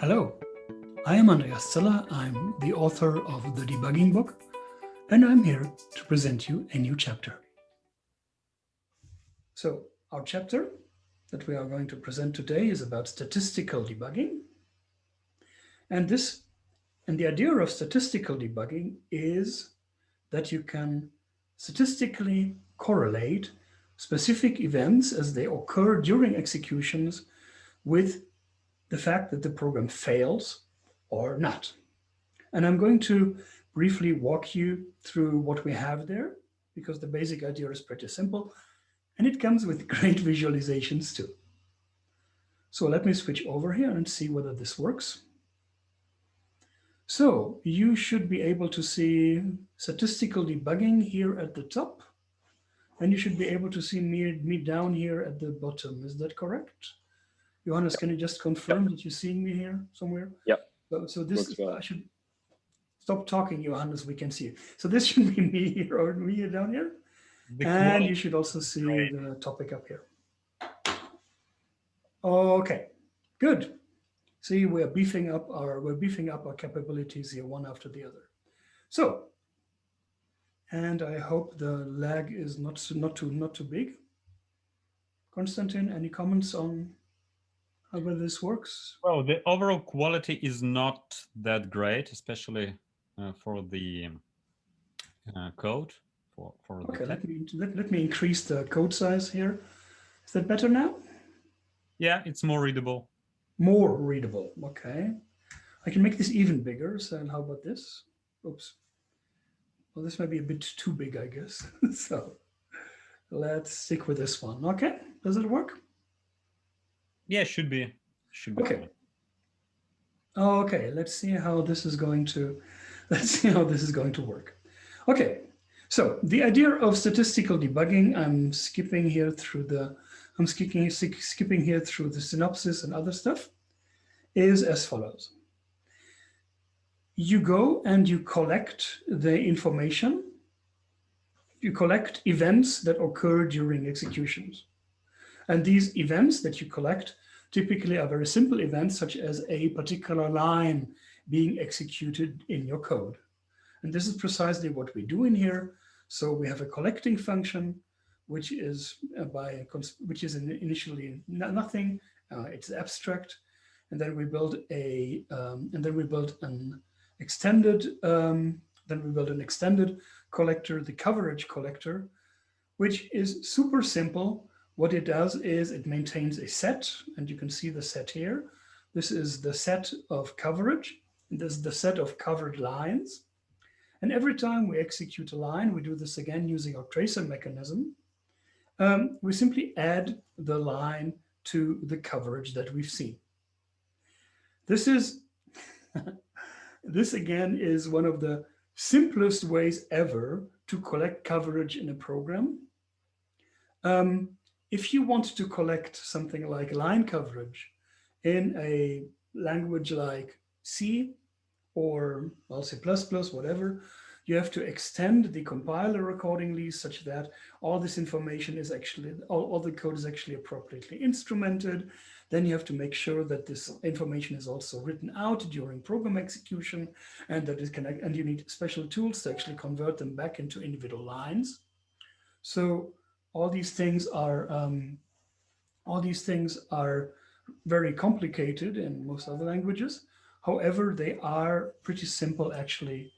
Hello, I am Andreas Zeller. I'm the author of the debugging book, and I'm here to present you a new chapter. So our chapter that we are going to present today is about statistical debugging. And the idea of statistical debugging is that you can statistically correlate specific events as they occur during executions with the fact that the program fails or not. And I'm going to briefly walk you through what we have there, because the basic idea is pretty simple, and it comes with great visualizations too. So let me switch over here and see whether this works. So you should be able to see statistical debugging here at the top, and you should be able to see me down here at the bottom. Is that correct? Johannes, can you just confirm that you're seeing me here somewhere? Yep. So this, I should stop talking, Johannes, we can see it. So this should be me here or me here down here. And you should also see the topic up here. Okay, good. See, we're beefing up our capabilities here one after the other. So, and I hope the lag is not too big. Konstantin, any comments on how well this works? Well, the overall quality is not that great, especially for the code. Okay, let me increase the code size here. Is that better now? Yeah, it's more readable. More readable, okay. I can make this even bigger, so how about this? Oops. Well, this might be a bit too big, I guess. So let's stick with this one. Okay, does it work? Yeah, should be. Okay. Fine. Okay, let's see how this is going to work. Okay, so the idea of statistical debugging, I'm skipping here through the synopsis and other stuff, is as follows. You go and you collect the information. You collect events that occur during executions. And these events that you collect typically are very simple events, such as a particular line being executed in your code. And this is precisely what we do in here. So we have a collecting function, which is initially nothing. It's abstract, and then we build an extended collector, the coverage collector, which is super simple. What it does is it maintains a set, and you can see the set here. This is the set of coverage. This is the set of covered lines. And every time we execute a line, we do this again using our tracer mechanism. We simply add the line to the coverage that we've seen. This again is one of the simplest ways ever to collect coverage in a program. If you want to collect something like line coverage in a language like C or C++, whatever, you have to extend the compiler accordingly such that all this information is actually, all the code is actually appropriately instrumented. Then you have to make sure that this information is also written out during program execution, and that it can, and you need special tools to actually convert them back into individual lines. So all these things are very complicated in most other languages. However, they are pretty simple actually,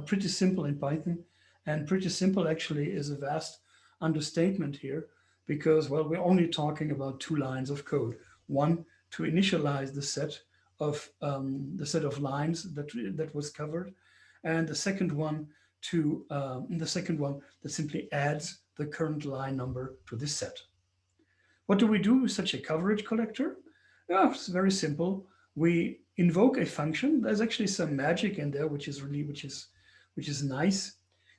pretty simple in Python, and pretty simple actually is a vast understatement here, because, well, we're only talking about 2 lines of code. One, to initialize the set of lines that was covered, and the second one that simply adds the current line number to this set. What do we do with such a coverage collector? Yeah, it's very simple. We invoke a function. There's actually some magic in there, which is nice.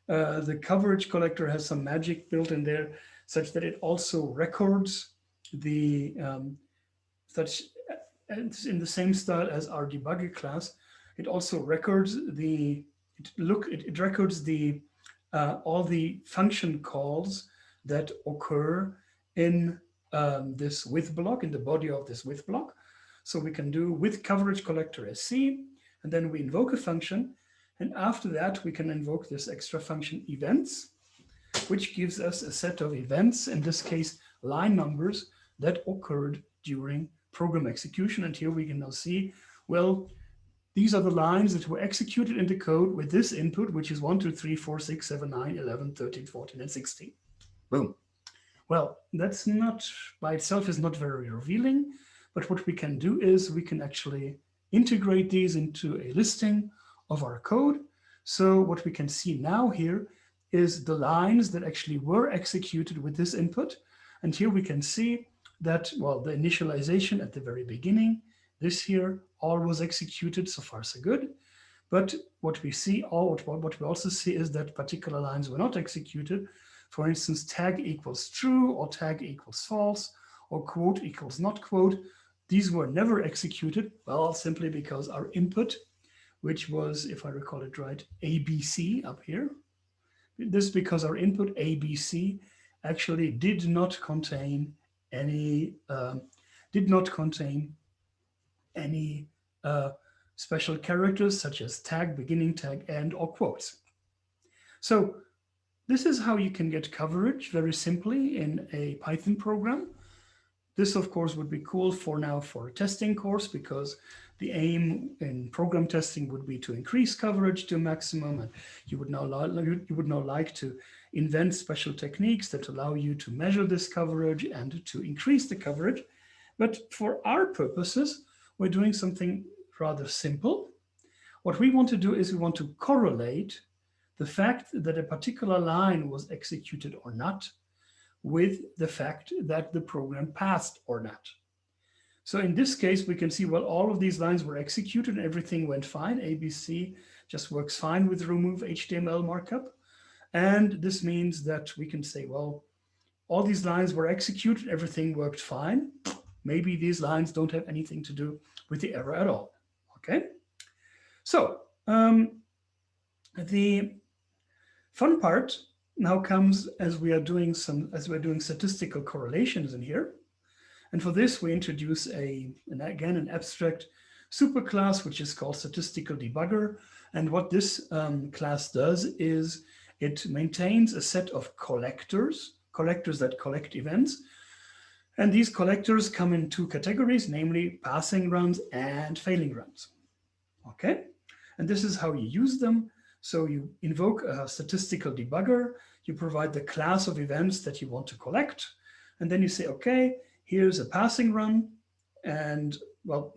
The coverage collector has some magic built in there, such that it also records the in the same style as our debugger class. It also records all the function calls that occur in this with block, in the body of this with block. So we can do with coverage collector SC, and then we invoke a function. And after that, we can invoke this extra function events, which gives us a set of events, in this case, line numbers that occurred during program execution. And here we can now see, well, these are the lines that were executed in the code with this input, which is 1, 2, 3, 4, 6, 7, 9, 11, 13, 14, and 16. Boom. Well, that's not, by itself is not very revealing, but what we can do is we can actually integrate these into a listing of our code. So what we can see now here is the lines that actually were executed with this input. And here we can see that, well, the initialization at the very beginning, this here, all was executed, so far so good. But what we see, what we also see is that particular lines were not executed. For instance, tag equals true, or tag equals false, or quote equals not quote. These were never executed, well, simply because our input, which was, if I recall it right, ABC up here. This is because our input ABC actually did not contain any special characters such as tag beginning, tag end, or quotes. So this is how you can get coverage very simply in a Python program. This, of course, would be cool for now for a testing course, because the aim in program testing would be to increase coverage to a maximum, and you would now like to invent special techniques that allow you to measure this coverage and to increase the coverage. But for our purposes, we're doing something rather simple. What we want to do is we want to correlate the fact that a particular line was executed or not with the fact that the program passed or not. So in this case, we can see, well, all of these lines were executed and everything went fine. ABC just works fine with remove HTML markup. And this means that we can say, well, all these lines were executed, everything worked fine. Maybe these lines don't have anything to do with the error at all, okay? So the fun part now comes as we are doing statistical correlations in here. And for this, we introduce an abstract superclass, which is called Statistical Debugger. And what this class does is it maintains a set of collectors that collect events. And these collectors come in two categories, namely passing runs and failing runs. Okay, and this is how you use them. So you invoke a statistical debugger, you provide the class of events that you want to collect, and then you say, okay, here's a passing run. And well,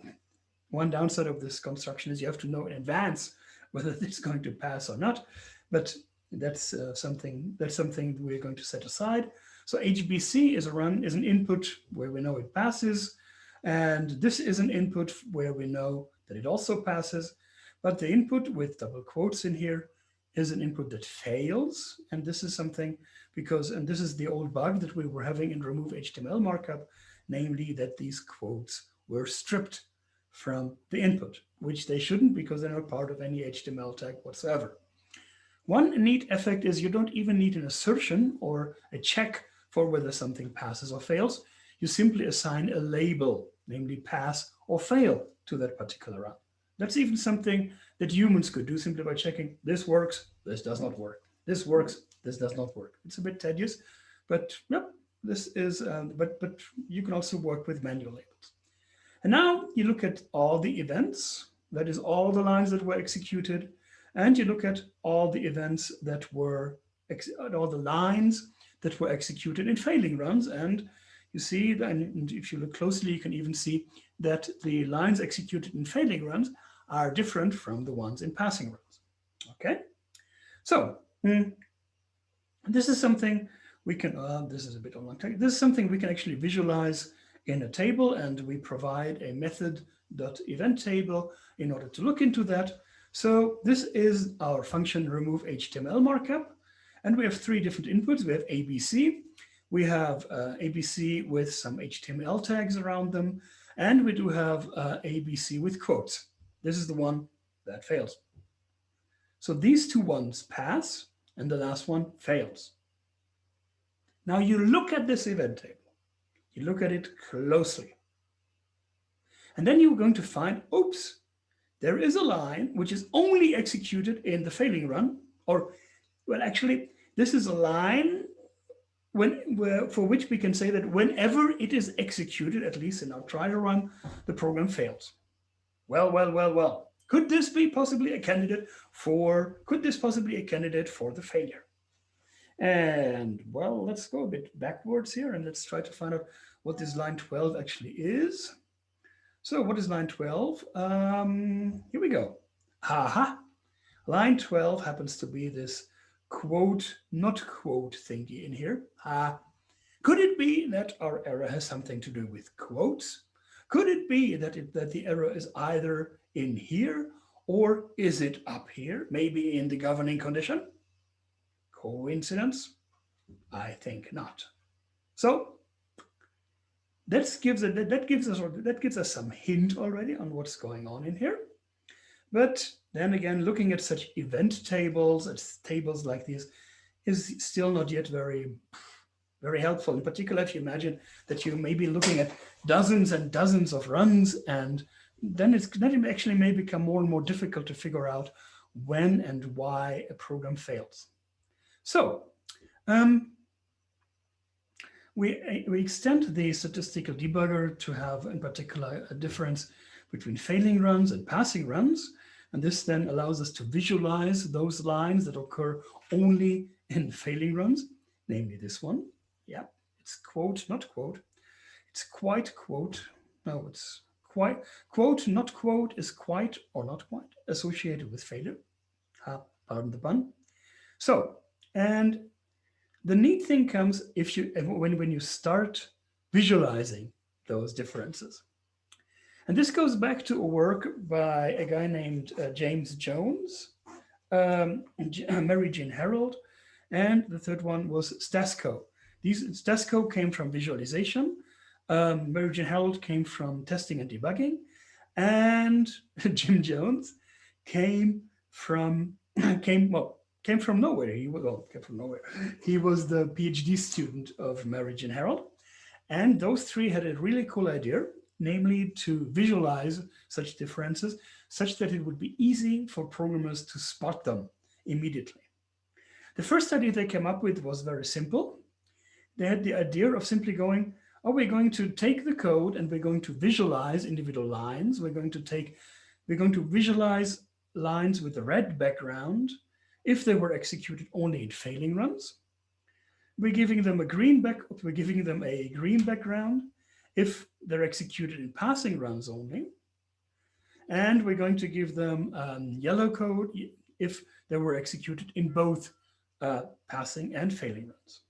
one downside of this construction is you have to know in advance whether it's going to pass or not, but that's something we're going to set aside. So HBC is an input where we know it passes, and this is an input where we know that it also passes. But the input with double quotes in here is an input that fails. And this is something and this is the old bug that we were having in remove HTML markup, namely that these quotes were stripped from the input, which they shouldn't, because they're not part of any HTML tag whatsoever. One neat effect is you don't even need an assertion or a check for whether something passes or fails. You simply assign a label, namely pass or fail, to that particular run. That's even something that humans could do simply by checking this works, this does not work. This works, this does not work. It's a bit tedious, but yep, this is, but you can also work with manual labels. And now you look at all the events, that is all the lines that were executed, and you look at all the events that were, all the lines that were executed in failing runs. And you see, and if you look closely, you can even see that the lines executed in failing runs are different from the ones in passing runs. Okay, so this is something we can, this is a bit of a long time. This is something we can actually visualize in a table, and we provide a method.event table in order to look into that. So this is our function remove HTML markup, and we have three different inputs. We have ABC, we have ABC with some HTML tags around them, and we do have ABC with quotes. This is the one that fails. So these two ones pass, and the last one fails. Now you look at this event table. You look at it closely. And then you're going to find, oops, there is a line which is only executed in the failing run. Or, well, actually, this is a line for which we can say that whenever it is executed, at least in our trial run, the program fails. Well. Could this possibly be a candidate for the failure? And well, let's go a bit backwards here and let's try to find out what this line 12 actually is. So what is line 12? Here we go. Aha. Line 12 happens to be this quote, not quote thingy in here. Could it be that our error has something to do with quotes? Could it be that the error is either in here or is it up here? Maybe in the governing condition? Coincidence? I think not. So that gives us some hint already on what's going on in here. But then again, looking at such event tables, tables like these, is still not yet very helpful. In particular, if you imagine that you may be looking at dozens and dozens of runs, and then it actually may become more and more difficult to figure out when and why a program fails. So we extend the statistical debugger to have, in particular, a difference between failing runs and passing runs. And this then allows us to visualize those lines that occur only in failing runs, namely this one. Yeah, it's quote, not quote. It's quite quote. No, it's quite quote, not quote is quite or not quite associated with failure. Pardon the pun. So, and the neat thing comes when you start visualizing those differences. And this goes back to a work by a guy named James Jones, Mary Jean Harold, and the third one was Stasko. Stasko came from visualization, Mary Jean Harold came from testing and debugging, and Jim Jones came from nowhere. He was the PhD student of Mary Jean Harold, and those three had a really cool idea, namely to visualize such differences such that it would be easy for programmers to spot them immediately. The first idea they came up with was very simple. They had the idea of simply going, we're going to take the code and we're going to visualize individual lines. We're going to visualize lines with a red background if they were executed only in failing runs. We're giving them a green background if they're executed in passing runs only. And we're going to give them yellow code if they were executed in both passing and failing runs.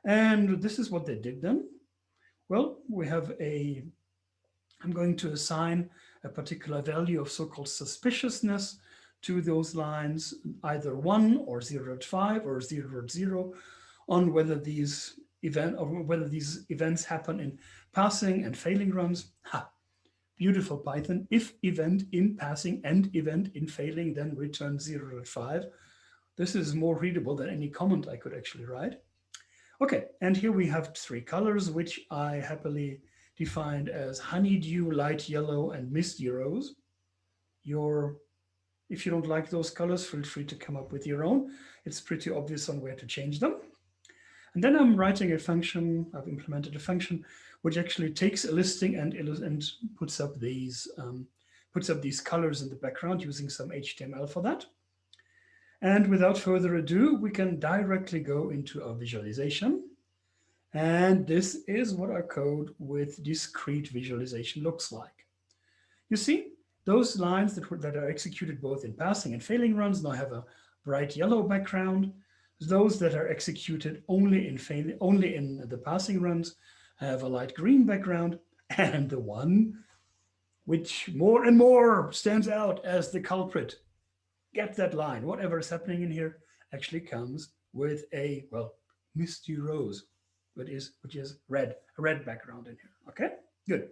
And this is what they did then. Well, I'm going to assign a particular value of so-called suspiciousness to those lines, either 1 or 0.5 or 0.0, on whether these events happen in passing and failing runs. Beautiful Python. If event in passing and event in failing, then return 0.5. This is more readable than any comment I could actually write. Okay, and here we have three colors, which I happily defined as honeydew, light yellow, and misty rose. If you don't like those colors, feel free to come up with your own. It's pretty obvious on where to change them. And then I'm writing a function, I've implemented a function, which actually takes a listing and puts up these colors in the background using some HTML for that. And without further ado, we can directly go into our visualization. And this is what our code with discrete visualization looks like. You see, those lines that are executed both in passing and failing runs now have a bright yellow background. Those that are executed only in the passing runs have a light green background, and the one which more and more stands out as the culprit, get that line, whatever is happening in here actually comes with a, misty rose, which is red, a red background in here. Okay, good.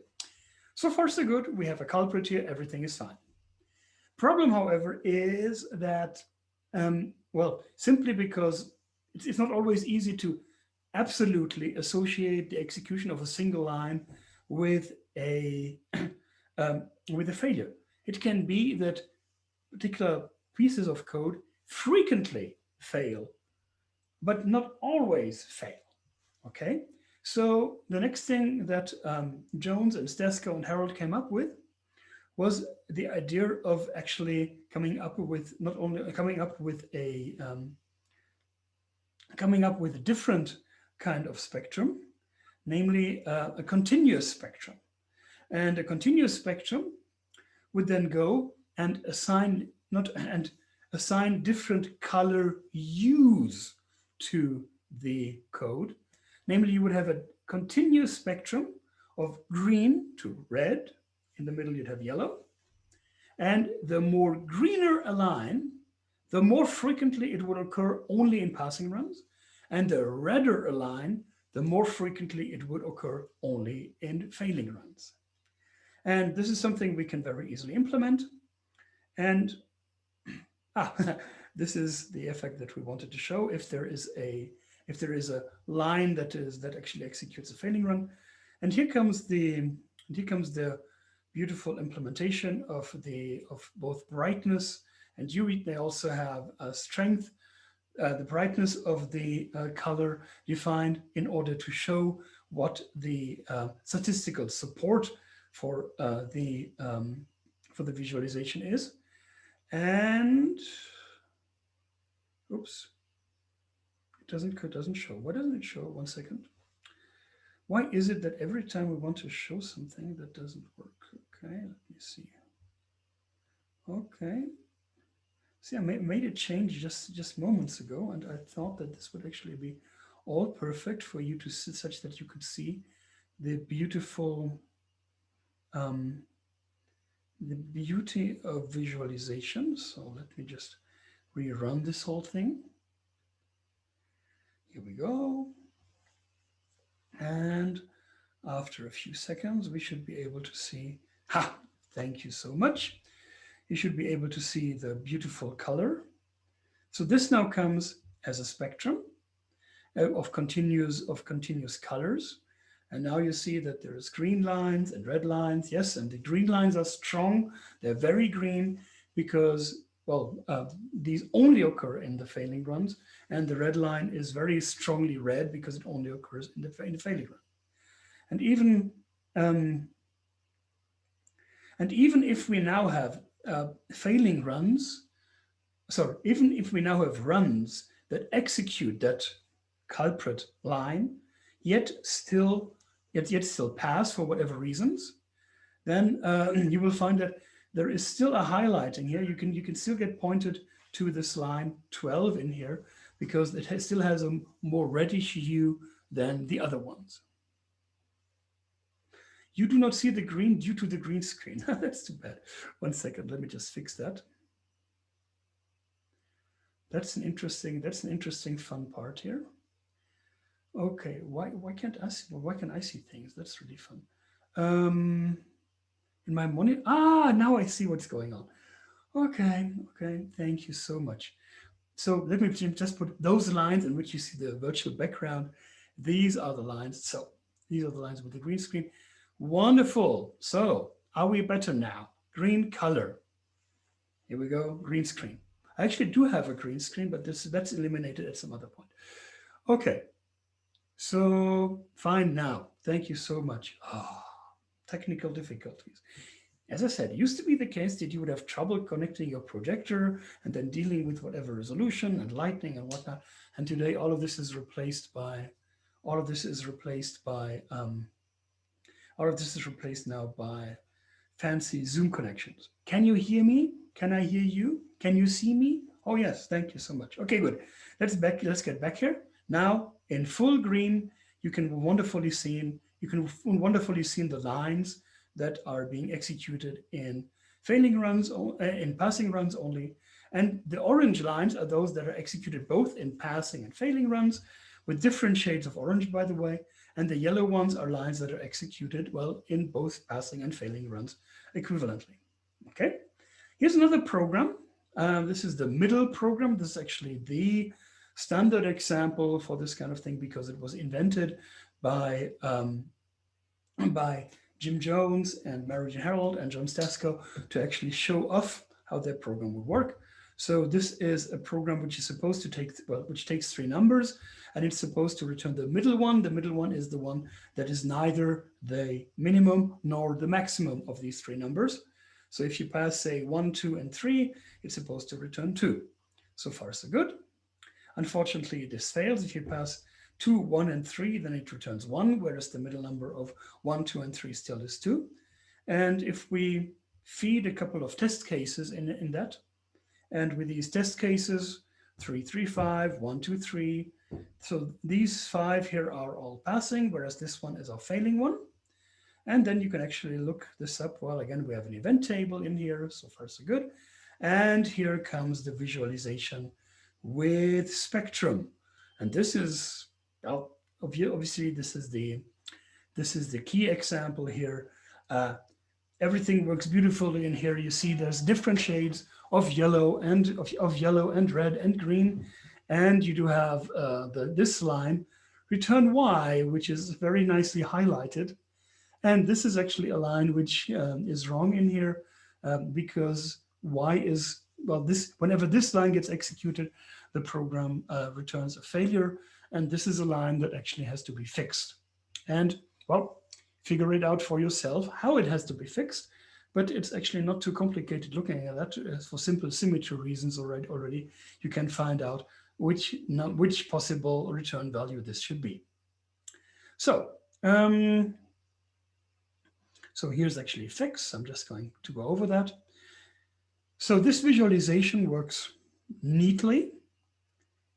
So far so good. We have a culprit here, everything is fine. Problem, however, is that simply because it's not always easy to absolutely associate the execution of a single line with a with a failure. It can be that particular pieces of code frequently fail, but not always fail. Okay, so the next thing that Jones and Stesko and Harold came up with was the idea of actually coming up with not only coming up with a different kind of spectrum, namely a continuous spectrum. And a continuous spectrum would then go and assign different color hues to the code. Namely, you would have a continuous spectrum of green to red. In the middle, you'd have yellow. And the more greener a line, the more frequently it would occur only in passing runs. And the redder a line, the more frequently it would occur only in failing runs. And this is something we can very easily implement. And this is the effect that we wanted to show. If there is a line that actually executes a failing run, and here comes the beautiful implementation of both brightness and hue. They also have a strength, the brightness of the color defined in order to show what the statistical support for the visualization is. And oops, it doesn't show. Why doesn't it show? 1 second. Why is it that every time we want to show something that doesn't work? Okay, let me see. Okay. See, I made a change just moments ago, and I thought that this would actually be all perfect for you to see, such that you could see the beautiful, the beauty of visualization. So let me just rerun this whole thing. Here we go. And after a few seconds, we should be able to see, thank you so much. You should be able to see the beautiful color. So this now comes as a spectrum of continuous colors. And now you see that there's green lines and red lines. Yes, and the green lines are strong. They're very green because, well, these only occur in the failing runs. And the red line is very strongly red because it only occurs in the failing run. And even if we now have failing runs, even if we now have runs that execute that culprit line, yet still pass for whatever reasons, then you will find that there is still a highlighting here. You can still get pointed to this line 12 in here because it still has a more reddish hue than the other ones. You do not see the green due to the green screen. That's too bad. 1 second, let me just fix that. That's an interesting fun part here. Okay, why can't I see? Why can I see things? That's really fun. In my monitor, now I see what's going on. Okay, thank you so much. So let me just put those lines in which you see the virtual background. These are the lines. So these are the lines with the green screen. Wonderful. So are we better now? Green color. Here we go, green screen. I actually do have a green screen, but that's eliminated at some other point. Okay, so fine now. Thank you so much. Technical difficulties. As I said, it used to be the case that you would have trouble connecting your projector and then dealing with whatever resolution and lighting and whatnot. And today, all of this is replaced now by fancy Zoom connections. Can you hear me? Can I hear you? Can you see me? Oh yes, thank you so much. Okay, good. Let's get back here. Now in full green, you can wonderfully see the lines that are being executed in failing runs, in passing runs only. And the orange lines are those that are executed both in passing and failing runs, with different shades of orange, by the way. And the yellow ones are lines that are executed, well, in both passing and failing runs equivalently. Okay, here's another program. This is the middle program. This is actually the standard example for this kind of thing because it was invented by Jim Jones and Mary Harold and John Stasko to actually show off how their program would work. So this is a program which is supposed to take, well, which takes three numbers, and it's supposed to return the middle one. The middle one is the one that is neither the minimum nor the maximum of these three numbers. So if you pass, say, 1, 2, and 3, it's supposed to return 2. So far, so good. Unfortunately, this fails. If you pass 2, 1, and 3, then it returns 1, whereas the middle number of 1, 2, and 3 still is 2. And if we feed a couple of test cases in that, and with these test cases, 3, 3, 5, 1, 2, 3, so these 5 here are all passing, whereas this one is our failing one. And then you can actually look this up. Well, again, we have an event table in here. So far, so good. And here comes the visualization with Spectrum. And this is, well, obviously, this is the key example here. Everything works beautifully in here. You see there's different shades of yellow and of yellow and red and green. And you do have this line, return Y, which is very nicely highlighted. And this is actually a line which is wrong in here because Y is, well, this, whenever this line gets executed, the program returns a failure. And this is a line that actually has to be fixed. And, well, figure it out for yourself how it has to be fixed. But it's actually not too complicated looking at that. For simple symmetry reasons already, you can find out which possible return value this should be. So, so here's actually a fix. I'm just going to go over that. So this visualization works neatly.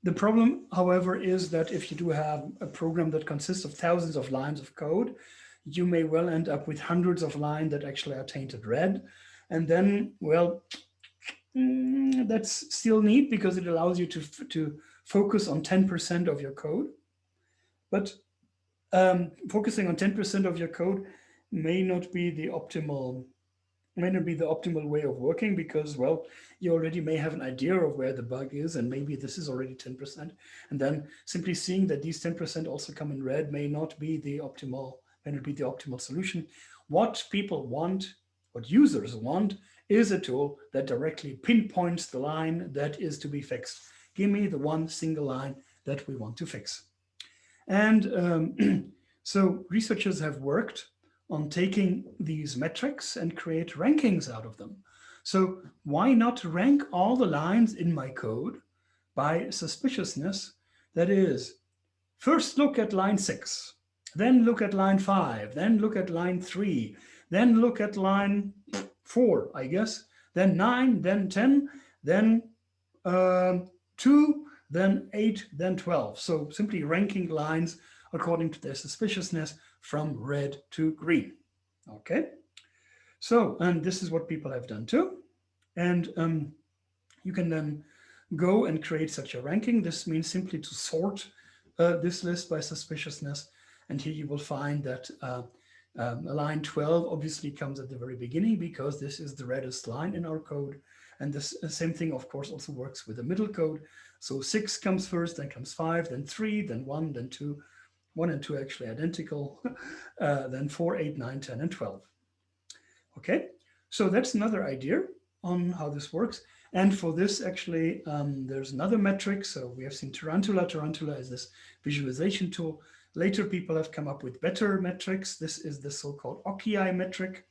The problem, however, is that if you do have a program that consists of thousands of lines of code, you may well end up with hundreds of lines that actually are tainted red. And then, well, that's still neat because it allows you to focus on 10% of your code. But focusing on 10% of your code may not be the optimal way of working because, well, you already may have an idea of where the bug is and maybe this is already 10%. And then simply seeing that these 10% also come in red may not be the optimal solution. What people want, what users want, is a tool that directly pinpoints the line that is to be fixed. Give me the one single line that we want to fix. And so researchers have worked on taking these metrics and create rankings out of them. So why not rank all the lines in my code by suspiciousness? That is, first look at line 6, then look at line 5, then look at line 3, then look at line 4, I guess, then 9, then 10, then 2, then 8, then 12. So simply ranking lines according to their suspiciousness from red to green. Okay, so, and this is what people have done too. And you can then go and create such a ranking. This means simply to sort this list by suspiciousness. And here you will find that line 12 obviously comes at the very beginning because this is the reddest line in our code. And this same thing, of course, also works with the middle code. So 6 comes first, then comes 5, then 3, then 1, then 2. 1 and 2 actually identical, then 4, 8, 9, 10, and 12. Okay, so that's another idea on how this works. And for this, actually, there's another metric. So we have seen Tarantula. Tarantula is this visualization tool. Later, people have come up with better metrics. This is the so-called OKI metric,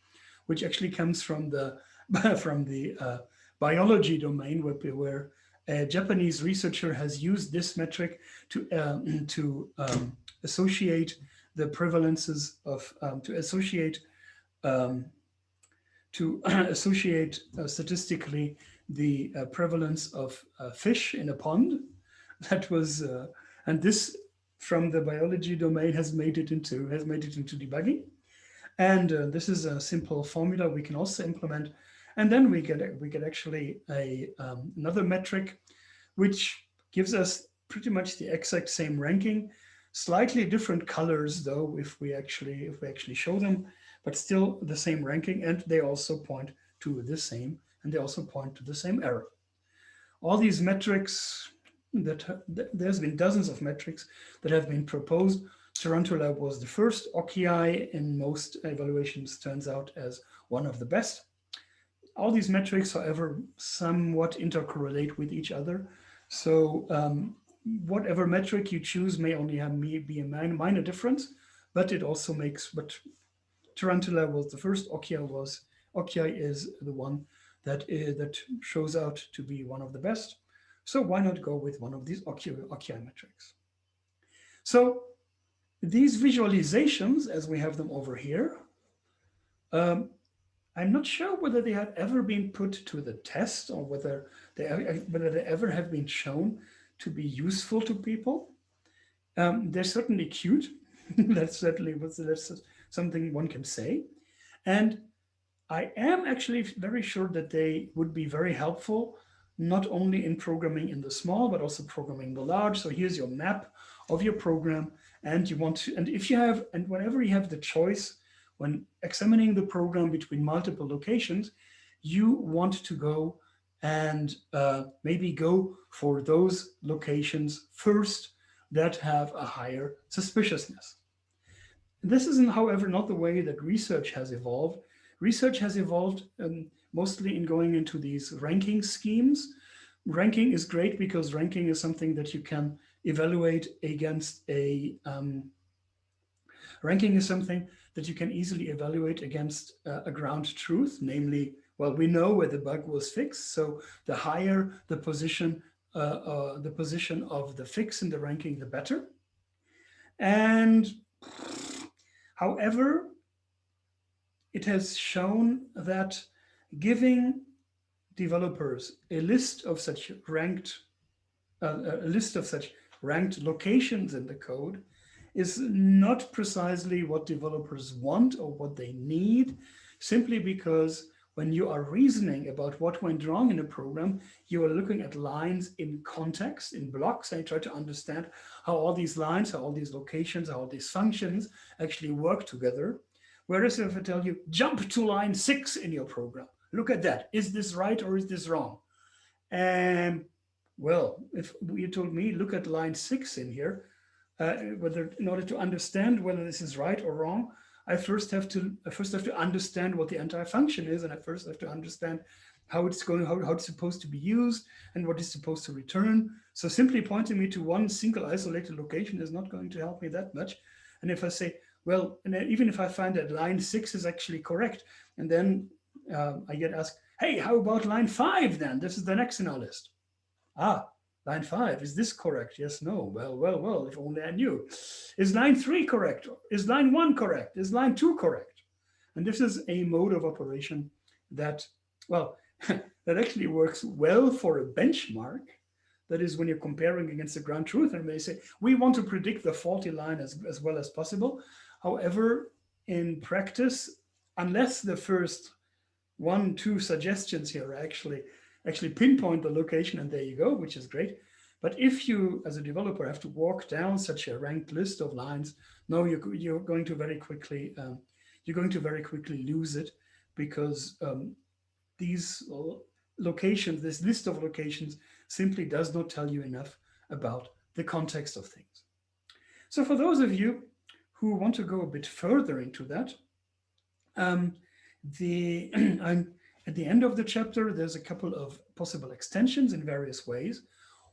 which actually comes from the biology domain, where a Japanese researcher has used this metric to associate the prevalences of statistically the prevalence of fish in a pond. That was and this from the biology domain has made it into debugging. And this is a simple formula we can also implement. And then we get actually another metric, which gives us pretty much the exact same ranking, slightly different colors though, if we actually show them, but still the same ranking, and they also point to the same, and they also point to the same error. All these metrics, there's been dozens of metrics that have been proposed. Tarantula was the first. OCI in most evaluations turns out as one of the best. All these metrics, however, somewhat intercorrelate with each other. So whatever metric you choose may only be a minor difference, but it also makes, but Tarantula was the first, OCI is the one that shows out to be one of the best. So why not go with one of these OCI metrics? So these visualizations, as we have them over here, I'm not sure whether they have ever been put to the test or whether they ever have been shown to be useful to people. They're certainly cute. That's something one can say. And I am actually very sure that they would be very helpful, not only in programming in the small, but also programming the large. So here's your map of your program. And you want to, and if you have, and whenever you have the choice when examining the program between multiple locations, you want to go and maybe go for those locations first that have a higher suspiciousness. This is, however, not the way that research has evolved. Research has evolved mostly in going into these ranking schemes. Ranking is great because ranking is something that you can evaluate against ranking is something that you can easily evaluate against a ground truth, namely, well, we know where the bug was fixed, so the higher the position of the fix in the ranking, the better. And however, it has shown that giving developers a list of such ranked locations in the code is not precisely what developers want or what they need, simply because when you are reasoning about what went wrong in a program, you are looking at lines in context, in blocks, and you try to understand how all these lines, how all these locations, how all these functions actually work together. Whereas if I tell you, jump to line 6 in your program, look at that. Is this right or is this wrong? And well, if you told me, look at line 6 in here, whether in order to understand whether this is right or wrong, I first have to understand what the entire function is, and I first have to understand how it's going, how it's supposed to be used, and what it's supposed to return. So simply pointing me to one single isolated location is not going to help me that much. And if I say, well, and even if I find that line 6 is actually correct, and then I get asked, hey, how about line 5 then? This is the next in our list. Ah, line 5, is this correct? Yes, no. Well, if only I knew. Is line 3 correct? Is line 1 correct? Is line 2 correct? And this is a mode of operation that, well, that actually works well for a benchmark. That is when you're comparing against the ground truth and they say, we want to predict the faulty line as well as possible. However, in practice, unless the first 1-2 suggestions here are actually pinpoint the location, and there you go, which is great. But if you, as a developer, have to walk down such a ranked list of lines, no, you're going to very quickly lose it, because these locations, this list of locations, simply does not tell you enough about the context of things. So for those of you who want to go a bit further into that, at the end of the chapter, there's a couple of possible extensions in various ways.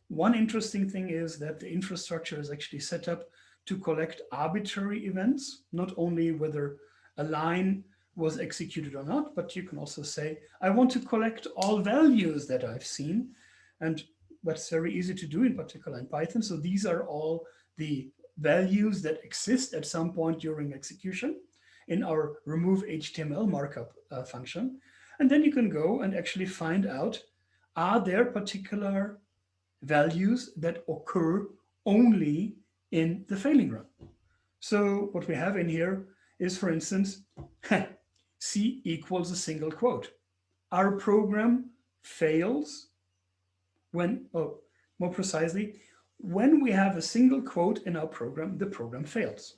One interesting thing is that the infrastructure is actually set up to collect arbitrary events, not only whether a line was executed or not, but you can also say, I want to collect all values that I've seen. And that's very easy to do, in particular in Python. So these are all the values that exist at some point during execution in our remove HTML markup function. And then you can go and actually find out, are there particular values that occur only in the failing run? So what we have in here is, for instance, C equals a single quote. Our program fails when, more precisely, when we have a single quote in our program, the program fails.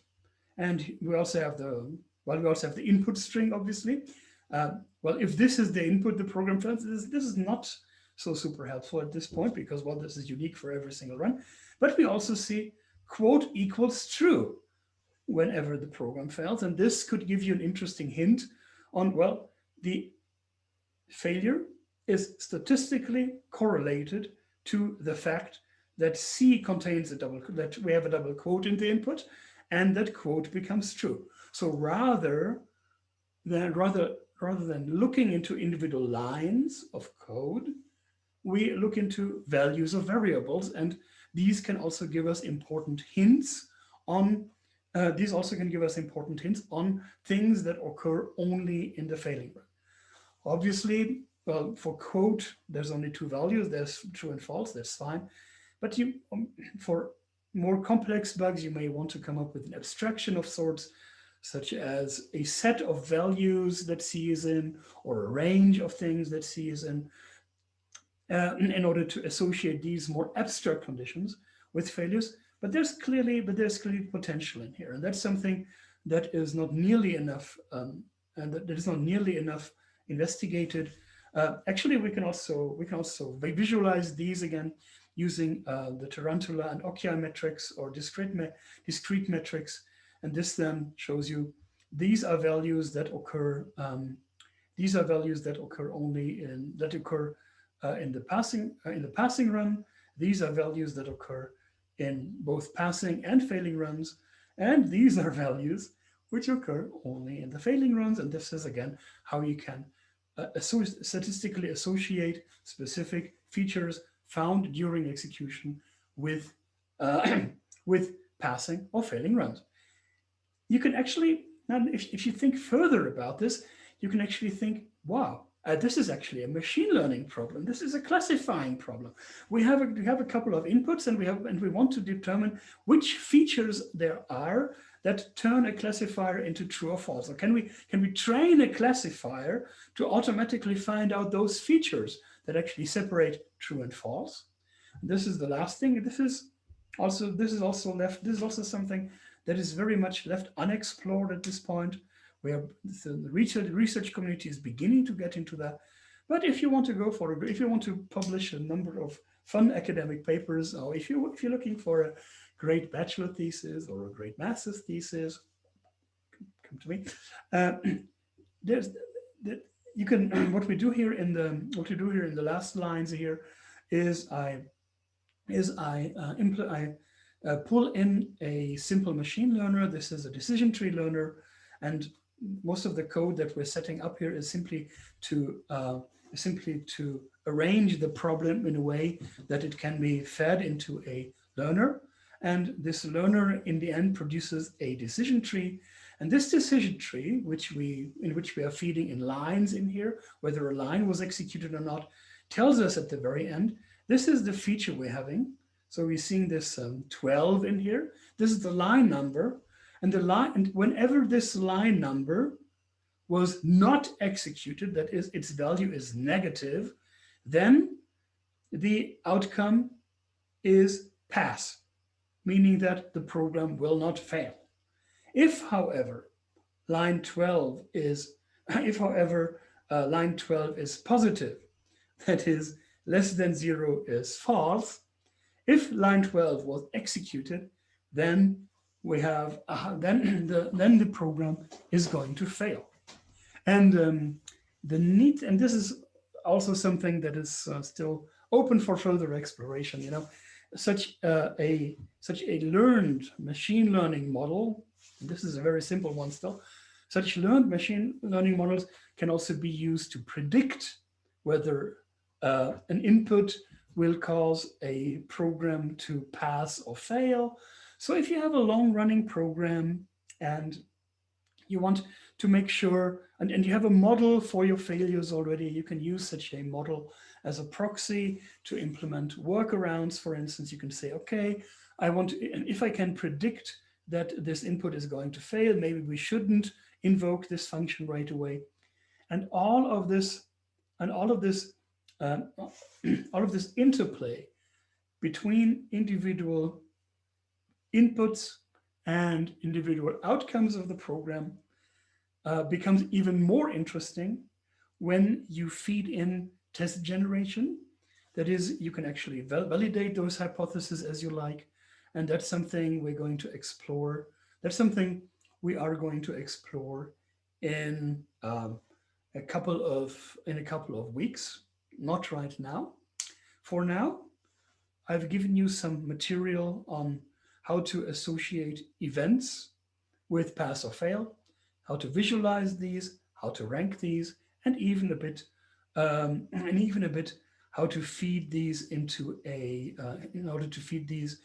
And we also have the input string, obviously. Well, if this is the input, the program fails. This is not so super helpful at this point because, well, this is unique for every single run. But we also see quote equals true whenever the program fails. And this could give you an interesting hint on, well, the failure is statistically correlated to the fact that C contains that we have a double quote in the input, and that quote becomes true. So rather than looking into individual lines of code, we look into values of variables, and these can also give us important hints on things that occur only in the failing run. Obviously, well, for quote, there's only two values. There's true and false. That's fine. But for more complex bugs, you may want to come up with an abstraction of sorts, such as a set of values that C is in, or a range of things that C is in order to associate these more abstract conditions with failures. But there's clearly potential in here, and that's something that is not nearly enough, and that is not nearly enough investigated. Actually, we can also visualize these again using the Tarantula and Occii metrics or discrete metrics, and this then shows you these are values that occur. These are values that occur only in the passing run. These are values that occur in both passing and failing runs, and these are values which occur only in the failing runs. And this is again how you can statistically associate specific features found during execution with with passing or failing runs. You can actually, if you think further about this, you can actually think, wow, this is actually a machine learning problem. This is a classifying problem. We have a couple of inputs, and we want to determine which features there are that turn a classifier into true or false. Or can we train a classifier to automatically find out those features that actually separate true and false? This is the last thing. This is also something that is very much left unexplored at this point. The research community is beginning to get into that. But if you want to publish a number of fun academic papers, or if you're looking for a great bachelor thesis or a great master's thesis, come to me. What we do here in the last lines here is I pull in a simple machine learner. This is a decision tree learner, and most of the code that we're setting up here is simply to arrange the problem in a way that it can be fed into a learner. And this learner in the end produces a decision tree. And this decision tree, in which we are feeding in lines in here, whether a line was executed or not, tells us at the very end, this is the feature we're having. So we're seeing this 12 in here. This is the line number. And whenever this line number was not executed, that is, its value is negative, then the outcome is pass, meaning that the program will not fail. If, however, line 12 is positive, that is, less than 0 is false. If line 12 was executed, then we have then the program is going to fail. And this is also something that is still open for further exploration. Such a learned machine learning model, and this is a very simple one still, such learned machine learning models can also be used to predict whether an input will cause a program to pass or fail. So if you have a long-running program and you want to make sure, and you have a model for your failures already, you can use such a model as a proxy to implement workarounds. For instance, you can say, okay, if I can predict that this input is going to fail, maybe we shouldn't invoke this function right away. And all of this interplay between individual inputs and individual outcomes of the program becomes even more interesting when you feed in test generation That is, you can actually validate those hypotheses as you like. And that's something we're going to explore. That's something we are going to explore in in a couple of weeks. Not right now. For now, I've given you some material on how to associate events with pass or fail, how to visualize these, how to rank these, and even a bit how to feed these into in order to feed these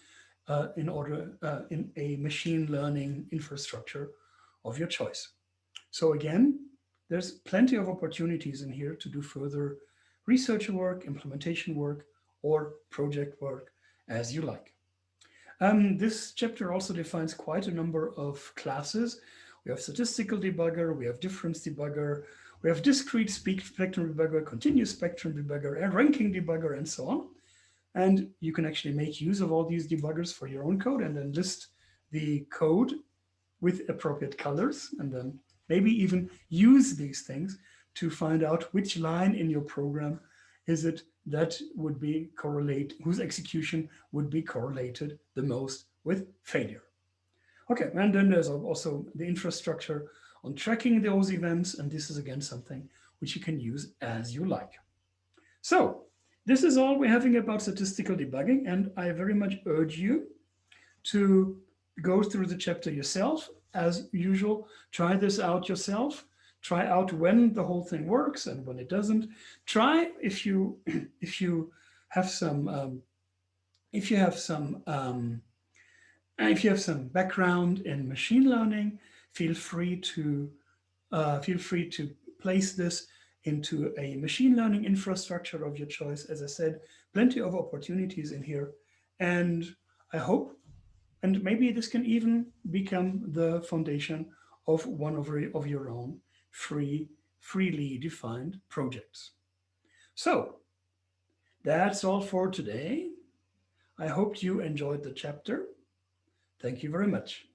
in a machine learning infrastructure of your choice. So again, there's plenty of opportunities in here to do further research work, implementation work, or project work as you like. This chapter also defines quite a number of classes. We have statistical debugger, we have difference debugger, we have discrete spectrum debugger, continuous spectrum debugger, and ranking debugger, and so on. And you can actually make use of all these debuggers for your own code and then list the code with appropriate colors, and then maybe even use these things to find out which line in your program is it that would be whose execution would be correlated the most with failure. Okay, and then there's also the infrastructure on tracking those events, and this is again something which you can use as you like. So this is all we're having about statistical debugging, and I very much urge you to go through the chapter yourself. As usual, try this out yourself. Try out when the whole thing works and when it doesn't. Try if you if you have some if you have some background in machine learning, feel free to place this into a machine learning infrastructure of your choice. As I said, plenty of opportunities in here, and I hope, and maybe this can even become the foundation of one of your own freely defined projects. So that's all for today. I hope you enjoyed the chapter. Thank you very much.